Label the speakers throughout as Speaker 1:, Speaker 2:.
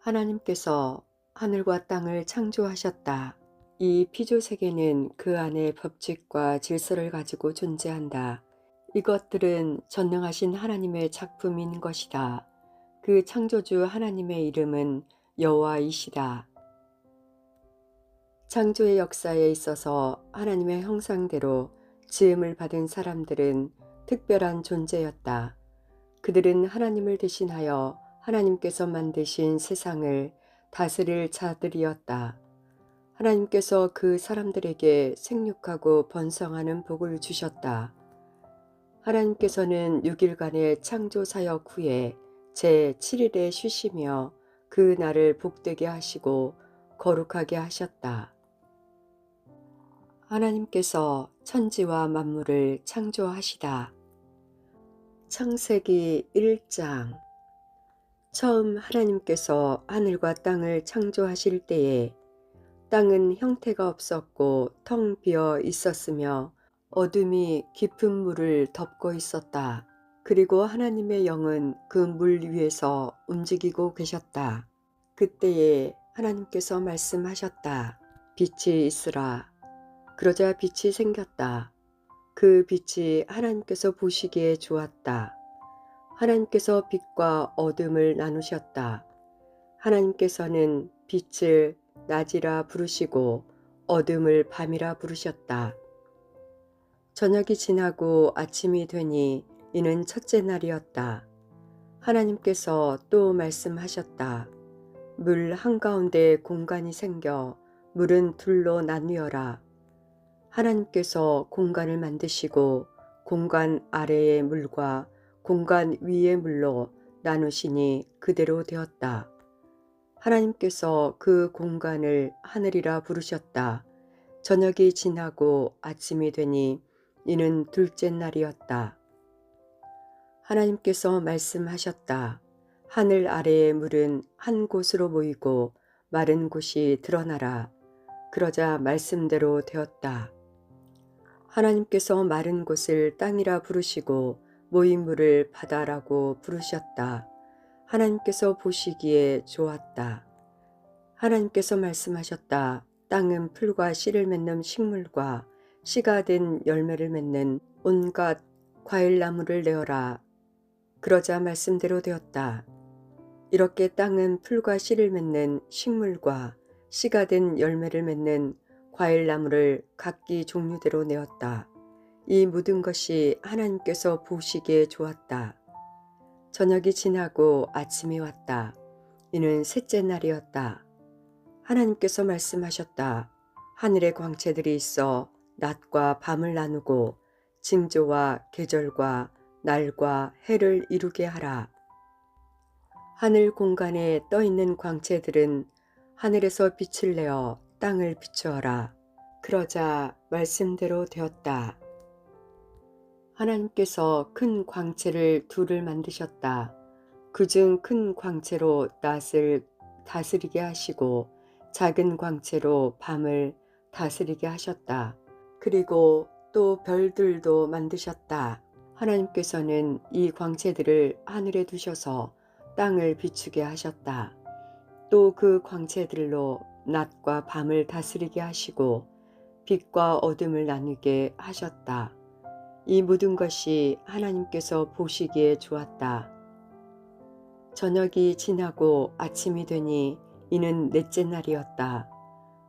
Speaker 1: 하나님께서 하늘과 땅을 창조하셨다. 이 피조세계는 그 안에 법칙과 질서를 가지고 존재한다. 이것들은 전능하신 하나님의 작품인 것이다. 그 창조주 하나님의 이름은 여호와이시다. 창조의 역사에 있어서 하나님의 형상대로 지음을 받은 사람들은 특별한 존재였다. 그들은 하나님을 대신하여 하나님께서 만드신 세상을 다스릴 자들이었다. 하나님께서 그 사람들에게 생육하고 번성하는 복을 주셨다. 하나님께서는 6일간의 창조 사역 후에 제 7일에 쉬시며 그 날을 복되게 하시고 거룩하게 하셨다. 하나님께서 천지와 만물을 창조하시다. 창세기 1장. 처음 하나님께서 하늘과 땅을 창조하실 때에 땅은 형태가 없었고 텅 비어 있었으며 어둠이 깊은 물을 덮고 있었다. 그리고 하나님의 영은 그 물 위에서 움직이고 계셨다. 그때에 하나님께서 말씀하셨다. 빛이 있으라. 그러자 빛이 생겼다. 그 빛이 하나님께서 보시기에 좋았다. 하나님께서 빛과 어둠을 나누셨다. 하나님께서는 빛을 낮이라 부르시고 어둠을 밤이라 부르셨다. 저녁이 지나고 아침이 되니 이는 첫째 날이었다. 하나님께서 또 말씀하셨다. 물 한가운데 공간이 생겨 물은 둘로 나뉘어라. 하나님께서 공간을 만드시고 공간 아래의 물과 공간 위의 물로 나누시니 그대로 되었다. 하나님께서 그 공간을 하늘이라 부르셨다. 저녁이 지나고 아침이 되니 이는 둘째 날이었다. 하나님께서 말씀하셨다. 하늘 아래의 물은 한 곳으로 모이고 마른 곳이 드러나라. 그러자 말씀대로 되었다. 하나님께서 마른 곳을 땅이라 부르시고 모인 물을 바다라고 부르셨다. 하나님께서 보시기에 좋았다. 하나님께서 말씀하셨다. 땅은 풀과 씨를 맺는 식물과 씨가 된 열매를 맺는 온갖 과일나무를 내어라. 그러자 말씀대로 되었다. 이렇게 땅은 풀과 씨를 맺는 식물과 씨가 된 열매를 맺는 과일나무를 각기 종류대로 내었다. 이 모든 것이 하나님께서 보시기에 좋았다. 저녁이 지나고 아침이 왔다. 이는 셋째 날이었다. 하나님께서 말씀하셨다. 하늘의 광채들이 있어 낮과 밤을 나누고 징조와 계절과 날과 해를 이루게 하라. 하늘 공간에 떠 있는 광채들은 하늘에서 빛을 내어 땅을 비추어라. 그러자 말씀대로 되었다. 하나님께서 큰 광채를 둘을 만드셨다. 그중 큰 광채로 낮을 다스리게 하시고 작은 광채로 밤을 다스리게 하셨다. 그리고 또 별들도 만드셨다. 하나님께서는 이 광채들을 하늘에 두셔서 땅을 비추게 하셨다. 또 그 광채들로 낮과 밤을 다스리게 하시고 빛과 어둠을 나누게 하셨다. 이 모든 것이 하나님께서 보시기에 좋았다. 저녁이 지나고 아침이 되니 이는 넷째 날이었다.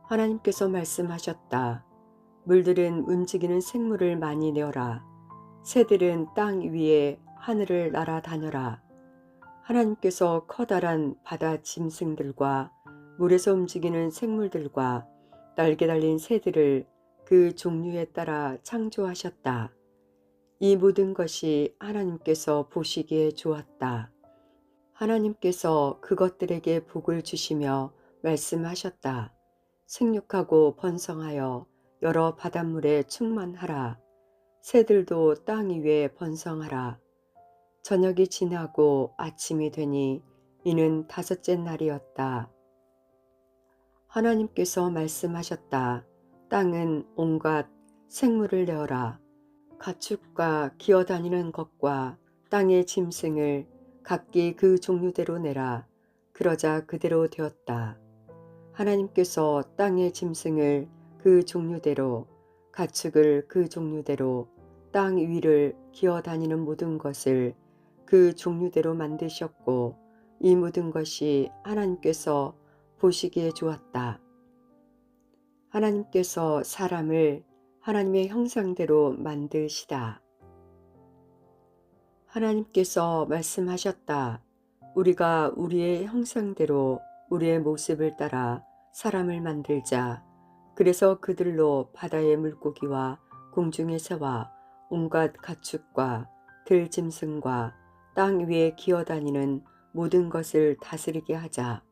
Speaker 1: 하나님께서 말씀하셨다. 물들은 움직이는 생물을 많이 내어라. 새들은 땅 위에 하늘을 날아다녀라. 하나님께서 커다란 바다 짐승들과 물에서 움직이는 생물들과 날개 달린 새들을 그 종류에 따라 창조하셨다. 이 모든 것이 하나님께서 보시기에 좋았다. 하나님께서 그것들에게 복을 주시며 말씀하셨다. 생육하고 번성하여 여러 바닷물에 충만하라. 새들도 땅 위에 번성하라. 저녁이 지나고 아침이 되니 이는 다섯째 날이었다. 하나님께서 말씀하셨다. 땅은 온갖 생물을 내어라. 가축과 기어다니는 것과 땅의 짐승을 각기 그 종류대로 내라. 그러자 그대로 되었다. 하나님께서 땅의 짐승을 그 종류대로, 가축을 그 종류대로, 땅 위를 기어다니는 모든 것을 그 종류대로 만드셨고, 이 모든 것이 하나님께서 보시기에 좋았다. 하나님께서 사람을 하나님의 형상대로 만드시다. 하나님께서 말씀하셨다. 우리가 우리의 형상대로 우리의 모습을 따라 사람을 만들자. 그래서 그들로 바다의 물고기와 공중의 새와 온갖 가축과 들짐승과 땅 위에 기어다니는 모든 것을 다스리게 하자.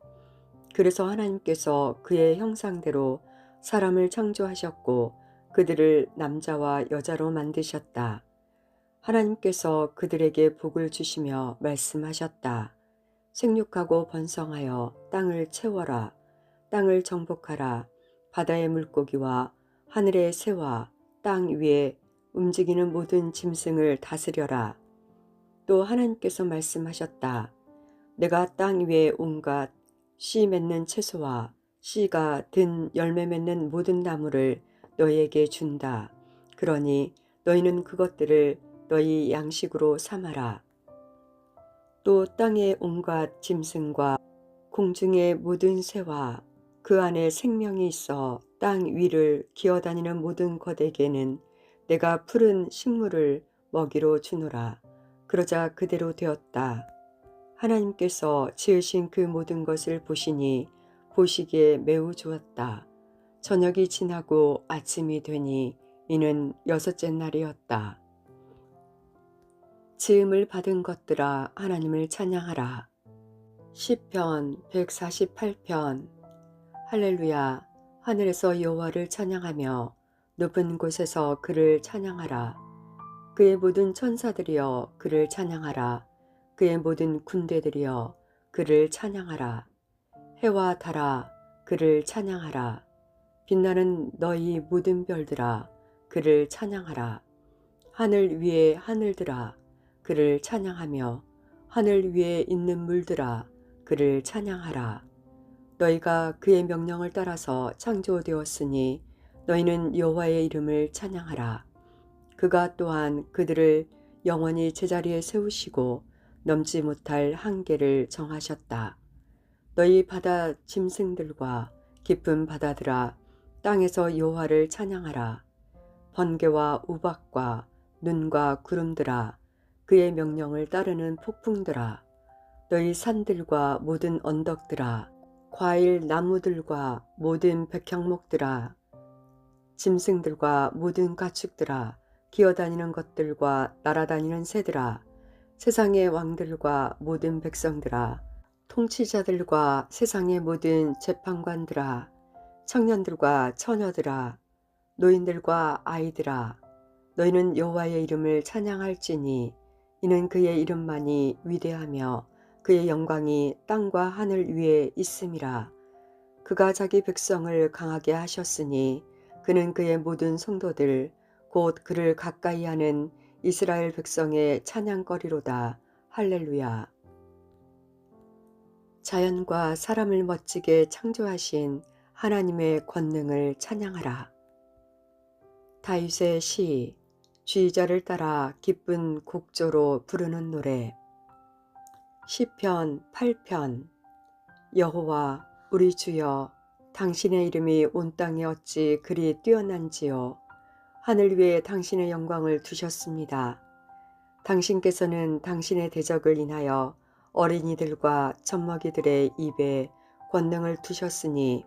Speaker 1: 그래서 하나님께서 그의 형상대로 사람을 창조하셨고 그들을 남자와 여자로 만드셨다. 하나님께서 그들에게 복을 주시며 말씀하셨다. 생육하고 번성하여 땅을 채워라. 땅을 정복하라. 바다의 물고기와 하늘의 새와 땅 위에 움직이는 모든 짐승을 다스려라. 또 하나님께서 말씀하셨다. 내가 땅 위에 온갖 씨 맺는 채소와 씨가 든 열매 맺는 모든 나무를 너희에게 준다. 그러니 너희는 그것들을 너희 양식으로 삼아라. 또 땅의 온갖 짐승과 공중의 모든 새와 그 안에 생명이 있어 땅 위를 기어다니는 모든 것에게는 내가 푸른 식물을 먹이로 주노라. 그러자 그대로 되었다. 하나님께서 지으신 그 모든 것을 보시니 보시기에 매우 좋았다. 저녁이 지나고 아침이 되니 이는 여섯째 날이었다. 지음을 받은 것들아 하나님을 찬양하라. 시편 148편. 할렐루야. 하늘에서 여호와를 찬양하며 높은 곳에서 그를 찬양하라. 그의 모든 천사들이여 그를 찬양하라. 그의 모든 군대들이여 그를 찬양하라. 해와 달아 그를 찬양하라. 빛나는 너희 모든 별들아 그를 찬양하라. 하늘 위의 하늘들아 그를 찬양하며 하늘 위에 있는 물들아 그를 찬양하라. 너희가 그의 명령을 따라서 창조되었으니 너희는 여호와의 이름을 찬양하라. 그가 또한 그들을 영원히 제자리에 세우시고 넘지 못할 한계를 정하셨다. 너희 바다 짐승들과 깊은 바다들아 땅에서 여호와를 찬양하라. 번개와 우박과 눈과 구름들아 그의 명령을 따르는 폭풍들아 너희 산들과 모든 언덕들아 과일 나무들과 모든 백향목들아 짐승들과 모든 가축들아 기어다니는 것들과 날아다니는 새들아 세상의 왕들과 모든 백성들아 통치자들과 세상의 모든 재판관들아 청년들과 처녀들아 노인들과 아이들아 너희는 여호와의 이름을 찬양할지니 이는 그의 이름만이 위대하며 그의 영광이 땅과 하늘 위에 있음이라. 그가 자기 백성을 강하게 하셨으니 그는 그의 모든 성도들 곧 그를 가까이 하는 이스라엘 백성의 찬양거리로다. 할렐루야. 자연과 사람을 멋지게 창조하신 하나님의 권능을 찬양하라. 다윗의 시, 지휘자를 따라 기쁜 곡조로 부르는 노래. 시편 8편. 여호와 우리 주여, 당신의 이름이 온 땅에 어찌 그리 뛰어난지요. 하늘 위에 당신의 영광을 두셨습니다. 당신께서는 당신의 대적을 인하여 어린이들과 젖먹이들의 입에 권능을 두셨으니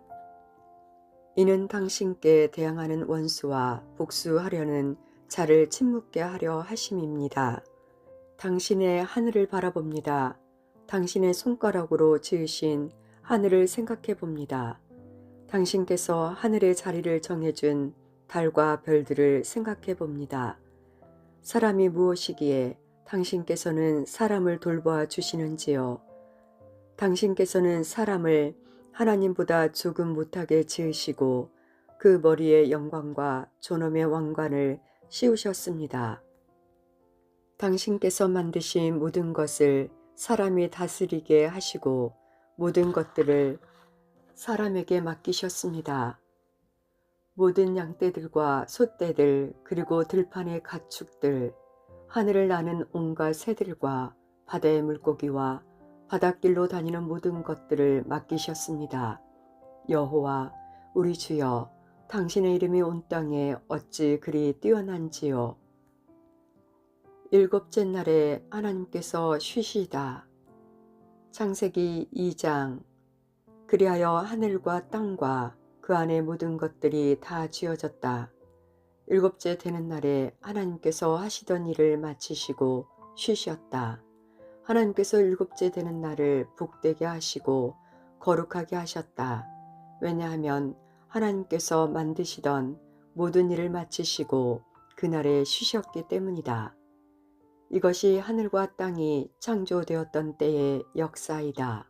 Speaker 1: 이는 당신께 대항하는 원수와 복수하려는 자를 침묵게 하려 하심입니다. 당신의 하늘을 바라봅니다. 당신의 손가락으로 지으신 하늘을 생각해 봅니다. 당신께서 하늘의 자리를 정해준 달과 별들을 생각해 봅니다. 사람이 무엇이기에 당신께서는 사람을 돌보아 주시는지요. 당신께서는 사람을 하나님보다 조금 못하게 지으시고 그 머리에 영광과 존엄의 왕관을 씌우셨습니다. 당신께서 만드신 모든 것을 사람이 다스리게 하시고 모든 것들을 사람에게 맡기셨습니다. 모든 양떼들과 소떼들 그리고 들판의 가축들, 하늘을 나는 온갖 새들과 바다의 물고기와 바닷길로 다니는 모든 것들을 맡기셨습니다. 여호와 우리 주여, 당신의 이름이 온 땅에 어찌 그리 뛰어난지요. 일곱째 날에 하나님께서 쉬시다. 창세기 2장. 그리하여 하늘과 땅과 그 안의 모든 것들이 다 지어졌다. 일곱째 되는 날에 하나님께서 하시던 일을 마치시고 쉬셨다. 하나님께서 일곱째 되는 날을 복되게 하시고 거룩하게 하셨다. 왜냐하면 하나님께서 만드시던 모든 일을 마치시고 그날에 쉬셨기 때문이다. 이것이 하늘과 땅이 창조되었던 때의 역사이다.